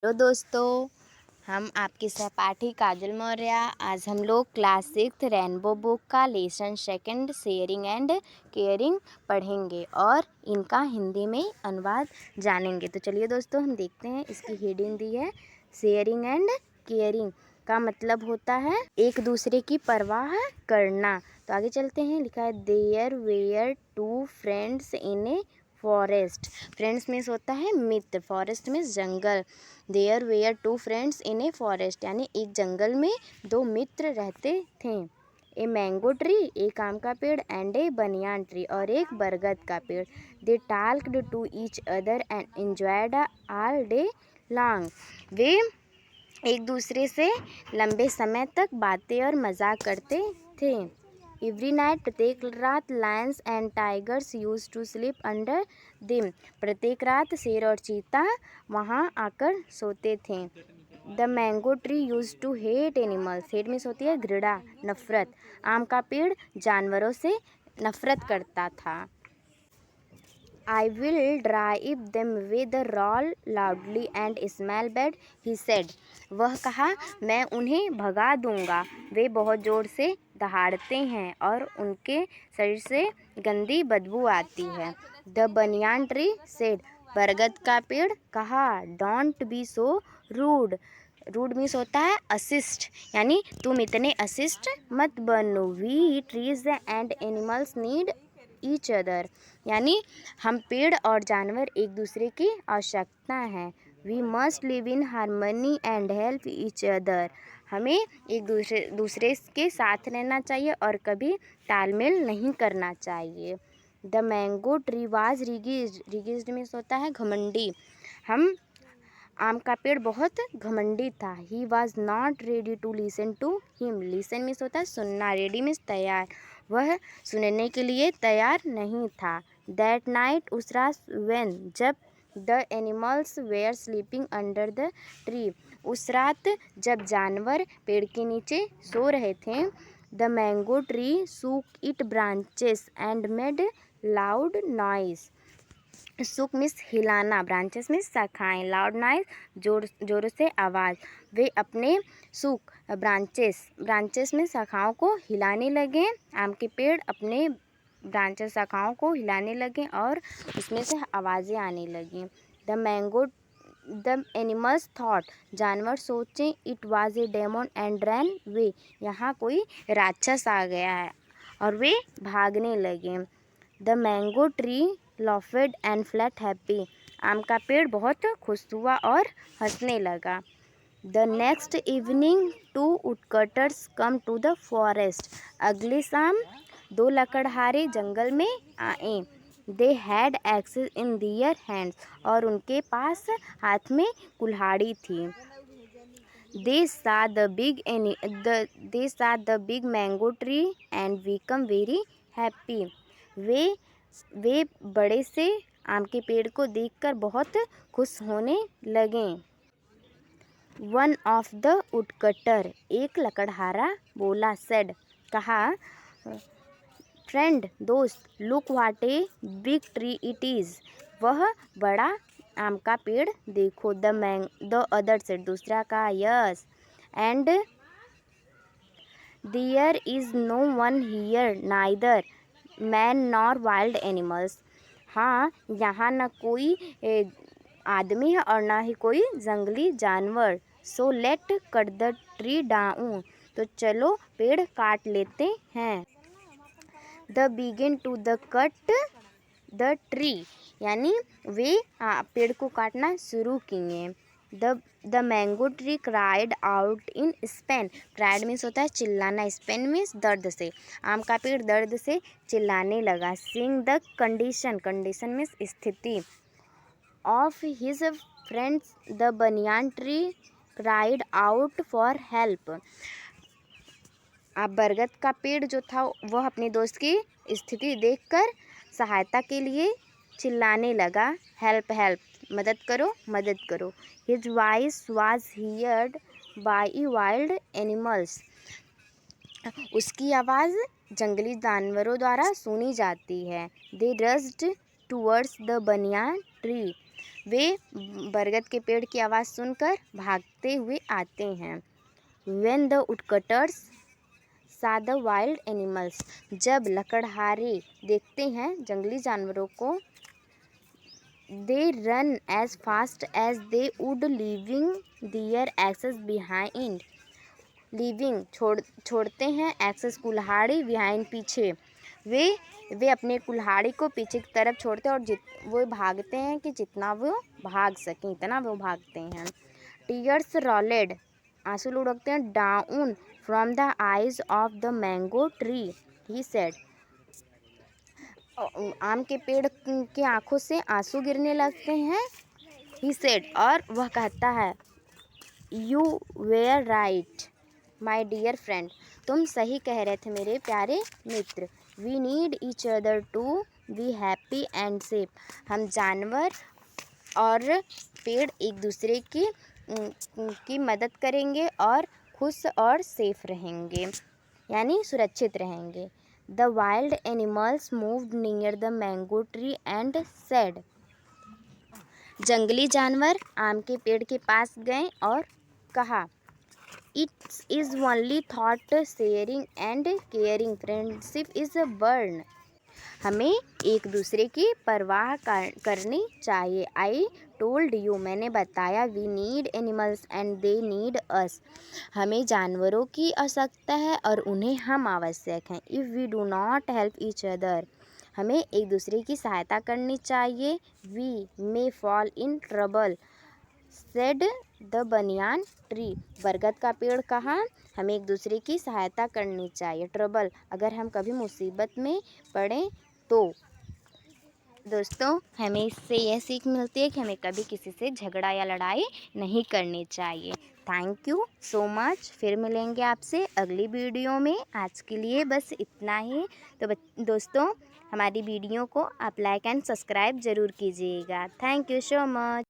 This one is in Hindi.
हेलो दोस्तों, हम आपके सहपाठी काजल मौर्य। आज हम लोग क्लास 6 रेनबो बुक का lesson second sharing and caring पढ़ेंगे और इनका हिंदी में अनुवाद जानेंगे। तो चलिए दोस्तों, हम देखते हैं। इसकी हेडिंग दी है शेयरिंग एंड केयरिंग का मतलब होता है एक दूसरे की परवाह करना। तो आगे चलते हैं। लिखा है there were two friends in a forest. Friends means होता है मित्र, फॉरेस्ट मीन्स जंगल। There were two friends in a forest यानी एक जंगल में दो मित्र रहते थे। ए मैंगो ट्री, एक आम का पेड़, एंड ए बनियान ट्री और एक बरगद का पेड़। They talked to each other and enjoyed all day long. वे एक दूसरे से लंबे समय तक बातें और मजाक करते थे। एवरी नाइट, प्रत्येक रात, lions and tigers use to sleep under them. प्रत्येक रात शेर और चीता वहाँ आकर सोते थे। The mango tree use to hate animals. Hate means होती है घृणा, नफरत। आम का पेड़ जानवरों से नफरत करता था। I will drive them with the roll loudly and smell bad, he said. वह कहा, मैं उन्हें भगा दूंगा, वे बहुत ज़ोर से दहाड़ते हैं और उनके शरीर से गंदी बदबू आती है। द बनियान ट्री सेड, बरगद का पेड़ कहा, don't be so rude. Rude means होता है असिस्ट, यानी तुम इतने असिस्ट मत बनो। We trees and animals need each other, यानी हम पेड़ और जानवर एक दूसरे की आवश्यकता है। We must live in harmony and help each other. हमें एक दूसरे के साथ रहना चाहिए और कभी तालमेल नहीं करना चाहिए। The mango tree was rigid means होता है घमंडी। आम का पेड़ बहुत घमंडी था। He was not ready to listen to him. Listen means होता है सुनना, रेडी मीन्स तैयार। वह सुनने के लिए तैयार नहीं था। दैट नाइट, उस रात, वेन, जब, the animals were sleeping under the tree, उस रात जब जानवर पेड़ के नीचे सो रहे थे। The mango tree shook it branches and made loud noise. Shook means हिलाना, ब्रांचेस मिस शाखाएं, लाउड नॉइस जोर से आवाज़। वे अपने सूक ब्रांचेस में शाखाओं को हिलाने लगे। आम के पेड़ अपने ब्रांचेस शाखाओं को हिलाने लगे और उसमें से आवाज़ें आने लगीं। द एनिमल्स थॉट, जानवर सोचें, it was a demon and ran way, यहाँ कोई राक्षस आ गया है और वे भागने लगे। The mango tree laughed and felt happy, आम का पेड़ बहुत खुश हुआ और हंसने लगा। The next evening, two woodcutters come to the forest, अगली शाम दो लकड़हारे जंगल में आए। They had axes in their hands, और उनके पास हाथ में कुल्हाड़ी थी। They saw the big mango tree and become very happy. वे बड़े से आम के पेड़ को देखकर बहुत खुश होने लगे। वन ऑफ द वुडकटर, एक लकड़हारा बोला, सेड, कहा, फ्रेंड, दोस्त, look what a big tree it is, वह बड़ा आम का पेड़ देखो। द अदर सेड, दूसरा का, yes, and there is no one here, neither man nor wild animals. हाँ, यहाँ न कोई आदमी है और ना ही कोई जंगली जानवर। So let cut the tree down, तो चलो पेड़ काट लेते हैं। The begin to the cut the tree, यानी वे पेड़ को काटना शुरू किए। The mango tree cried out in pain. Cried means होता है चिल्लाना, स्पेन मीन्स दर्द से। आम का पेड़ दर्द से चिल्लाने लगा। सीइंग द कंडीशन मीन्स स्थिति of his friends, the banyan tree cried out for help. अब बरगद का पेड़ जो था वह अपने दोस्त की स्थिति देखकर सहायता के लिए चिल्लाने लगा, हेल्प हेल्प, मदद करो मदद करो। His voice was heard by wild animals, उसकी आवाज़ जंगली जानवरों द्वारा सुनी जाती है। They rushed towards the banyan tree, वे बरगद के पेड़ की आवाज़ सुनकर भागते हुए आते हैं। When the woodcutters saw the wild animals, जब लकड़हारे देखते हैं जंगली जानवरों को, they run as fast as they would, leaving their axes behind. Leaving छोड़ते हैं axes कुल्हाड़ी behind पीछे। वे अपने कुल्हाड़ी को पीछे की तरफ छोड़ते हैं और वो भागते हैं कि जितना वो भाग सकें इतना वो भागते हैं। Tears rolled, आंसू लुढ़कते हैं, down from the eyes of the mango tree, he said, आम के पेड़ के आँखों से आंसू गिरने लगते हैं, ही सेड, और वह कहता है, you were right my dear friend, तुम सही कह रहे थे मेरे प्यारे मित्र। We need each other to be happy and safe, हम जानवर और पेड़ एक दूसरे की मदद करेंगे और खुश और सेफ रहेंगे, यानी सुरक्षित रहेंगे। The wild animals moved near the mango tree and said, जंगली जानवर आम के पेड़ के पास गए और कहा, it is only thought sharing and caring, friendship is a burn, हमें एक दूसरे की परवाह करनी चाहिए। आई टोल्ड यू, मैंने बताया, we need animals and they need us, हमें जानवरों की आवश्यकता है और उन्हें हम आवश्यक हैं। If we do not help each other, हमें एक दूसरे की सहायता करनी चाहिए। We may fall in trouble, said the banyan tree, बरगद का पेड़ कहा, हमें एक दूसरे की सहायता करनी चाहिए। ट्रबल, अगर हम कभी मुसीबत में पड़ें तो। दोस्तों, हमें इससे यह सीख मिलती है कि हमें कभी किसी से झगड़ा या लड़ाई नहीं करनी चाहिए। Thank you so much. फिर मिलेंगे आपसे अगली वीडियो में। आज के लिए बस इतना ही। तो दोस्तों, हमारी वीडियो को आप लाइक एंड सब्सक्राइब ज़रूर कीजिएगा। Thank you so much.